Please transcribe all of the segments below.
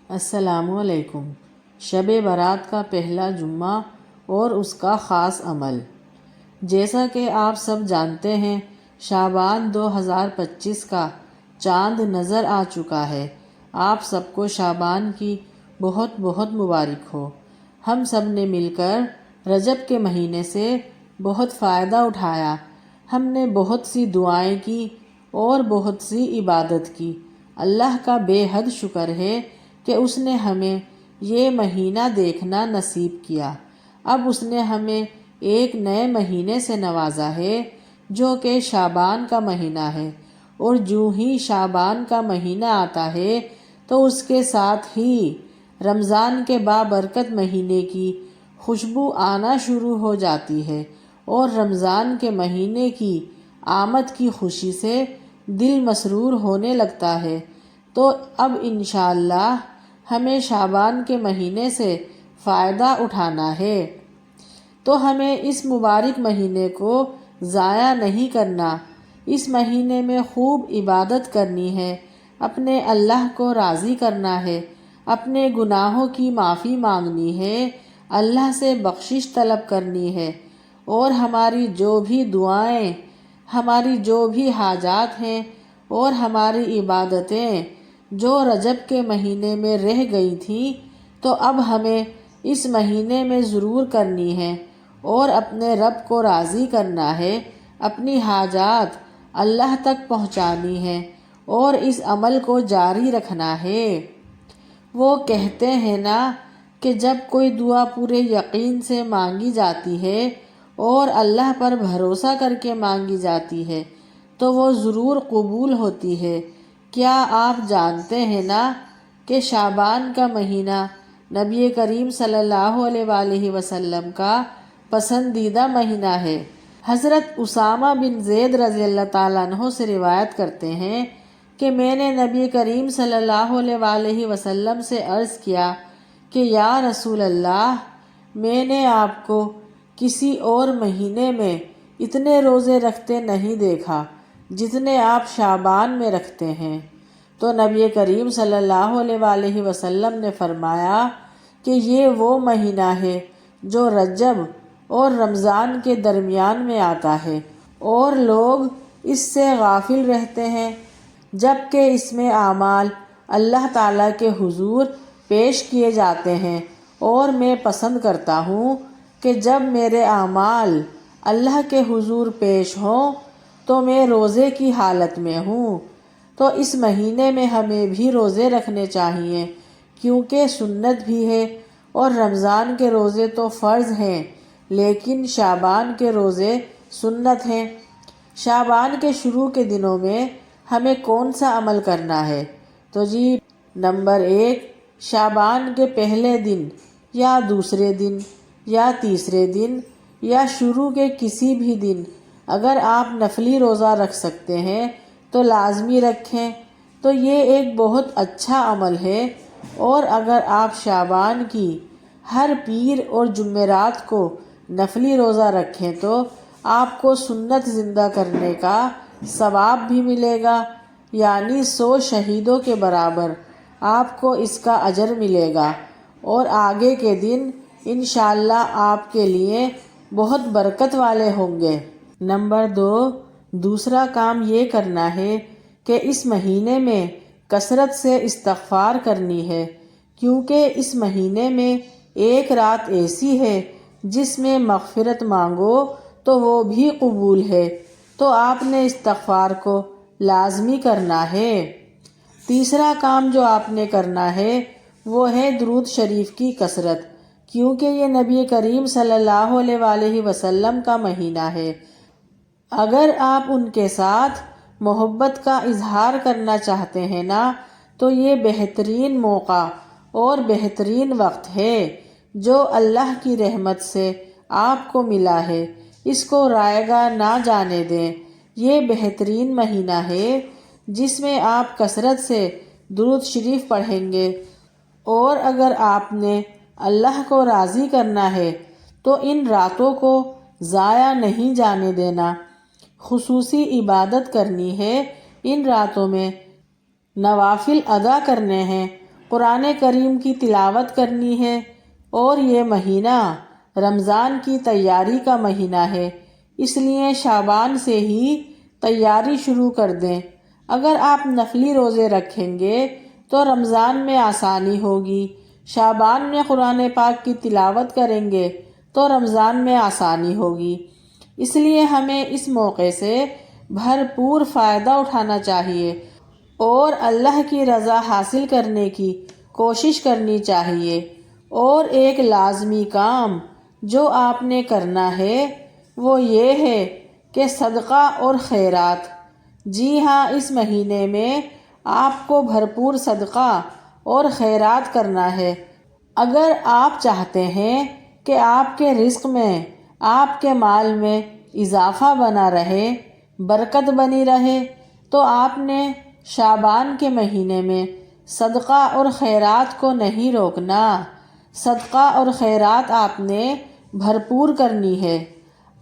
السلام علیکم۔ شب برات کا پہلا جمعہ اور اس کا خاص عمل۔ جیسا کہ آپ سب جانتے ہیں، شعبان 2025 کا چاند نظر آ چکا ہے۔ آپ سب کو شعبان کی بہت بہت مبارک ہو۔ ہم سب نے مل کر رجب کے مہینے سے بہت فائدہ اٹھایا۔ ہم نے بہت سی دعائیں کی اور بہت سی عبادت کی۔ اللہ کا بے حد شکر ہے کہ اس نے ہمیں یہ مہینہ دیکھنا نصیب کیا۔ اب اس نے ہمیں ایک نئے مہینے سے نوازا ہے جو کہ شعبان کا مہینہ ہے، اور جو ہی شعبان کا مہینہ آتا ہے تو اس کے ساتھ ہی رمضان کے بابرکت مہینے کی خوشبو آنا شروع ہو جاتی ہے، اور رمضان کے مہینے کی آمد کی خوشی سے دل مسرور ہونے لگتا ہے۔ تو اب انشاءاللہ ہمیں شعبان کے مہینے سے فائدہ اٹھانا ہے، تو ہمیں اس مبارک مہینے کو ضائع نہیں کرنا۔ اس مہینے میں خوب عبادت کرنی ہے، اپنے اللہ کو راضی کرنا ہے، اپنے گناہوں کی معافی مانگنی ہے، اللہ سے بخشش طلب کرنی ہے، اور ہماری جو بھی دعائیں، ہماری جو بھی حاجات ہیں اور ہماری عبادتیں جو رجب کے مہینے میں رہ گئی تھیں تو اب ہمیں اس مہینے میں ضرور کرنی ہے، اور اپنے رب کو راضی کرنا ہے، اپنی حاجات اللہ تک پہنچانی ہے اور اس عمل کو جاری رکھنا ہے۔ وہ کہتے ہیں نا کہ جب کوئی دعا پورے یقین سے مانگی جاتی ہے اور اللہ پر بھروسہ کر کے مانگی جاتی ہے تو وہ ضرور قبول ہوتی ہے۔ کیا آپ جانتے ہیں نا کہ شعبان کا مہینہ نبی کریم صلی اللہ علیہ وآلہ وسلم کا پسندیدہ مہینہ ہے؟ حضرت اسامہ بن زید رضی اللہ تعالیٰ عنہ سے روایت کرتے ہیں کہ میں نے نبی کریم صلی اللہ علیہ وآلہ وسلم سے عرض کیا کہ یا رسول اللہ، میں نے آپ کو کسی اور مہینے میں اتنے روزے رکھتے نہیں دیکھا جتنے آپ شعبان میں رکھتے ہیں۔ تو نبی کریم صلی اللہ علیہ وآلہ وسلم نے فرمایا کہ یہ وہ مہینہ ہے جو رجب اور رمضان کے درمیان میں آتا ہے، اور لوگ اس سے غافل رہتے ہیں، جبکہ اس میں اعمال اللہ تعالیٰ کے حضور پیش کیے جاتے ہیں، اور میں پسند کرتا ہوں کہ جب میرے اعمال اللہ کے حضور پیش ہوں تو میں روزے کی حالت میں ہوں۔ تو اس مہینے میں ہمیں بھی روزے رکھنے چاہیے، کیونکہ سنت بھی ہے، اور رمضان کے روزے تو فرض ہیں لیکن شعبان کے روزے سنت ہیں۔ شعبان کے شروع کے دنوں میں ہمیں کون سا عمل کرنا ہے؟ تو نمبر 1، شعبان کے پہلے دن یا دوسرے دن یا تیسرے دن یا شروع کے کسی بھی دن اگر آپ نفلی روزہ رکھ سکتے ہیں تو لازمی رکھیں، تو یہ ایک بہت اچھا عمل ہے۔ اور اگر آپ شعبان کی ہر پیر اور جمعرات کو نفلی روزہ رکھیں تو آپ کو سنت زندہ کرنے کا ثواب بھی ملے گا، یعنی 100 شہیدوں کے برابر آپ کو اس کا اجر ملے گا، اور آگے کے دن انشاءاللہ آپ کے لیے بہت برکت والے ہوں گے۔ نمبر 2، دوسرا کام یہ کرنا ہے کہ اس مہینے میں کثرت سے استغفار کرنی ہے، کیونکہ اس مہینے میں ایک رات ایسی ہے جس میں مغفرت مانگو تو وہ بھی قبول ہے، تو آپ نے استغفار کو لازمی کرنا ہے۔ تیسرا کام جو آپ نے کرنا ہے وہ ہے درود شریف کی کثرت، کیونکہ یہ نبی کریم صلی اللہ علیہ وآلہ وسلم کا مہینہ ہے۔ اگر آپ ان کے ساتھ محبت کا اظہار کرنا چاہتے ہیں نا تو یہ بہترین موقع اور بہترین وقت ہے جو اللہ کی رحمت سے آپ کو ملا ہے، اس کو رائگاں نہ جانے دیں۔ یہ بہترین مہینہ ہے جس میں آپ کثرت سے درود شریف پڑھیں گے، اور اگر آپ نے اللہ کو راضی کرنا ہے تو ان راتوں کو ضائع نہیں جانے دینا، خصوصی عبادت کرنی ہے، ان راتوں میں نوافل ادا کرنے ہیں، قرآن کریم کی تلاوت کرنی ہے، اور یہ مہینہ رمضان کی تیاری کا مہینہ ہے، اس لیے شعبان سے ہی تیاری شروع کر دیں۔ اگر آپ نفلی روزے رکھیں گے تو رمضان میں آسانی ہوگی، شعبان میں قرآن پاک کی تلاوت کریں گے تو رمضان میں آسانی ہوگی۔ اس لیے ہمیں اس موقع سے بھرپور فائدہ اٹھانا چاہیے اور اللہ کی رضا حاصل کرنے کی کوشش کرنی چاہیے۔ اور ایک لازمی کام جو آپ نے کرنا ہے وہ یہ ہے کہ صدقہ اور خیرات۔ جی ہاں، اس مہینے میں آپ کو بھرپور صدقہ اور خیرات کرنا ہے۔ اگر آپ چاہتے ہیں کہ آپ کے رزق میں، آپ کے مال میں اضافہ بنا رہے، برکت بنی رہے، تو آپ نے شعبان کے مہینے میں صدقہ اور خیرات کو نہیں روکنا۔ صدقہ اور خیرات آپ نے بھرپور کرنی ہے۔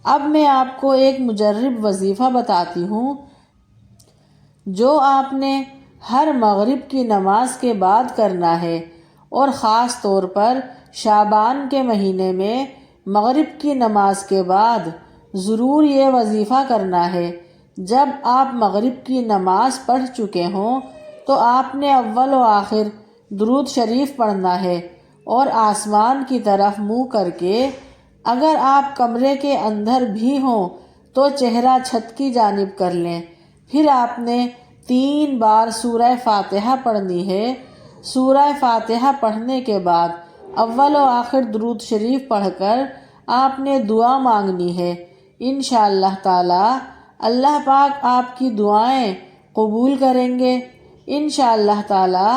اب میں آپ کو ایک مجرب وظیفہ بتاتی ہوں جو آپ نے ہر مغرب کی نماز کے بعد کرنا ہے، اور خاص طور پر شعبان کے مہینے میں مغرب کی نماز کے بعد ضرور یہ وظیفہ کرنا ہے۔ جب آپ مغرب کی نماز پڑھ چکے ہوں تو آپ نے اول و آخر درود شریف پڑھنا ہے، اور آسمان کی طرف منہ کر کے، اگر آپ کمرے کے اندر بھی ہوں تو چہرہ چھت کی جانب کر لیں۔ پھر آپ نے 3 بار سورہ فاتحہ پڑھنی ہے۔ سورہ فاتحہ پڑھنے کے بعد اول و آخر درود شریف پڑھ کر آپ نے دعا مانگنی ہے۔ انشاءاللہ تعالی اللہ پاک آپ کی دعائیں قبول کریں گے۔ انشاءاللہ تعالی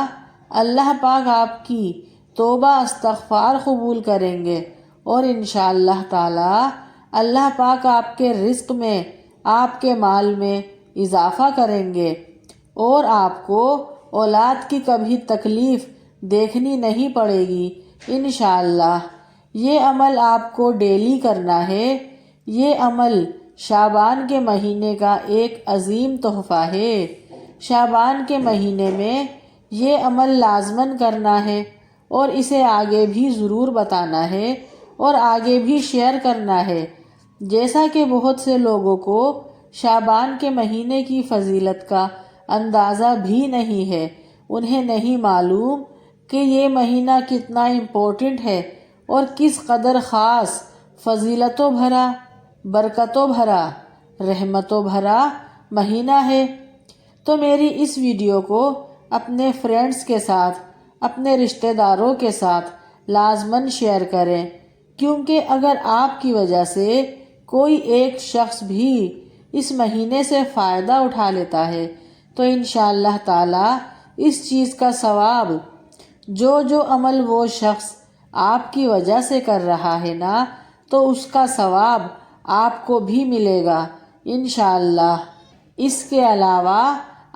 اللہ پاک آپ کی توبہ استغفار قبول کریں گے، اور انشاءاللہ تعالی اللہ پاک آپ کے رزق میں، آپ کے مال میں اضافہ کریں گے، اور آپ کو اولاد کی کبھی تکلیف دیکھنی نہیں پڑے گی انشاءاللہ۔ یہ عمل آپ کو ڈیلی کرنا ہے۔ یہ عمل شعبان کے مہینے کا ایک عظیم تحفہ ہے۔ شعبان کے مہینے میں یہ عمل لازماً کرنا ہے، اور اسے آگے بھی ضرور بتانا ہے اور آگے بھی شیئر کرنا ہے۔ جیسا کہ بہت سے لوگوں کو شعبان کے مہینے کی فضیلت کا اندازہ بھی نہیں ہے، انہیں نہیں معلوم کہ یہ مہینہ کتنا امپورٹنٹ ہے اور کس قدر خاص، فضیلتوں بھرا، برکتوں بھرا، رحمتوں بھرا مہینہ ہے۔ تو میری اس ویڈیو کو اپنے فرینڈز کے ساتھ، اپنے رشتہ داروں کے ساتھ لازماً شیئر کریں، کیونکہ اگر آپ کی وجہ سے کوئی ایک شخص بھی اس مہینے سے فائدہ اٹھا لیتا ہے تو انشاءاللہ تعالی اس چیز کا ثواب، جو عمل وہ شخص آپ کی وجہ سے کر رہا ہے نا، تو اس کا ثواب آپ کو بھی ملے گا انشاءاللہ۔ اس کے علاوہ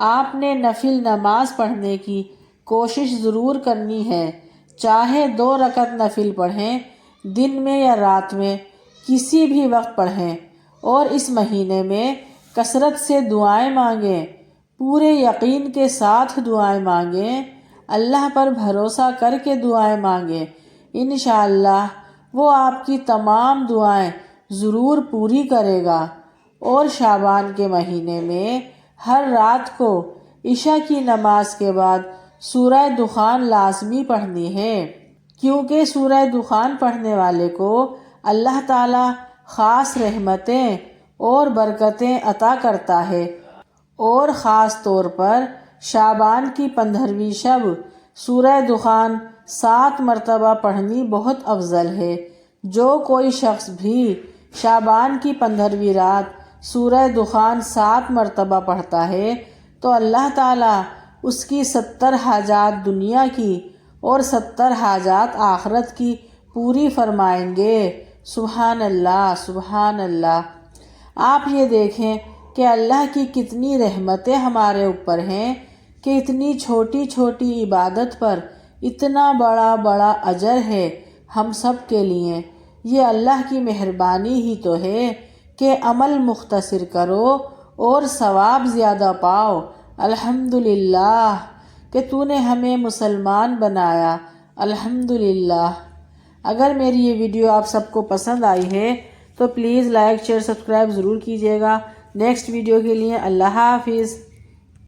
آپ نے نفل نماز پڑھنے کی کوشش ضرور کرنی ہے، چاہے 2 رکعت نفل پڑھیں، دن میں یا رات میں، کسی بھی وقت پڑھیں، اور اس مہینے میں کثرت سے دعائیں مانگیں، پورے یقین کے ساتھ دعائیں مانگیں، اللہ پر بھروسہ کر کے دعائیں مانگیں، انشاءاللہ وہ آپ کی تمام دعائیں ضرور پوری کرے گا۔ اور شعبان کے مہینے میں ہر رات کو عشاء کی نماز کے بعد سورہ دخان لازمی پڑھنی ہے، کیونکہ سورہ دخان پڑھنے والے کو اللہ تعالی خاص رحمتیں اور برکتیں عطا کرتا ہے۔ اور خاص طور پر شعبان کی 15ویں شب سورہ دخان 7 مرتبہ پڑھنی بہت افضل ہے۔ جو کوئی شخص بھی شعبان کی 15ویں رات سورہ دخان 7 مرتبہ پڑھتا ہے تو اللہ تعالیٰ اس کی 70 حاجات دنیا کی اور 70 حاجات آخرت کی پوری فرمائیں گے۔ سبحان اللہ، سبحان اللہ۔ آپ یہ دیکھیں کہ اللہ کی کتنی رحمتیں ہمارے اوپر ہیں کہ اتنی چھوٹی چھوٹی عبادت پر اتنا بڑا بڑا اجر ہے ہم سب کے لیے۔ یہ اللہ کی مہربانی ہی تو ہے کہ عمل مختصر کرو اور ثواب زیادہ پاؤ۔ الحمدللہ۔ کہ تو نے ہمیں مسلمان بنایا، الحمدللہ۔ اگر میری یہ ویڈیو آپ سب کو پسند آئی ہے تو پلیز لائک شیئر سبسکرائب ضرور کیجیے گا۔ نیکسٹ ویڈیو کے لیے اللہ حافظ۔